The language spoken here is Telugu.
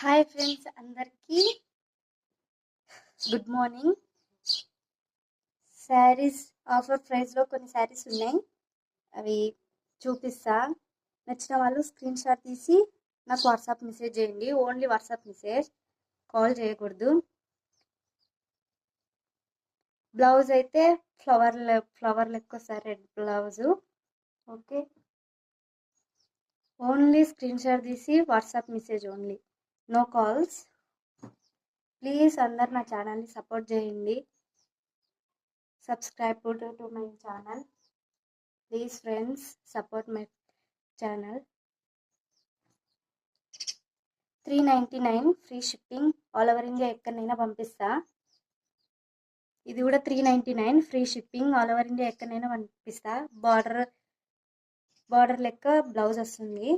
హాయ్ ఫ్రెండ్స్, అందరికీ గుడ్ మార్నింగ్. శారీస్ ఆఫర్ ప్రైస్లో కొన్ని శారీస్ ఉన్నాయి, అవి చూపిస్తా. నచ్చిన వాళ్ళు స్క్రీన్ షాట్ తీసి నాకు వాట్సాప్ మెసేజ్ చేయండి. ఓన్లీ వాట్సాప్ మెసేజ్, కాల్ చేయకూడదు. బ్లౌజ్ అయితే ఫ్లవర్ లెక్క వస్తుంది, red blouse. Okay, only screenshot తీసి WhatsApp message only, no calls. Please అందరు నా ఛానల్ని సపోర్ట్ చేయండి. Subscribe to my channel. Please friends, support my channel. 399 free shipping, all over India ఎక్కడైనా పంపిస్తా. ఇది కూడా 399 free shipping, all over India ఎక్కడైనా పంపిస్తా. బార్డర్ లెక్క బ్లౌజ్ వస్తుంది.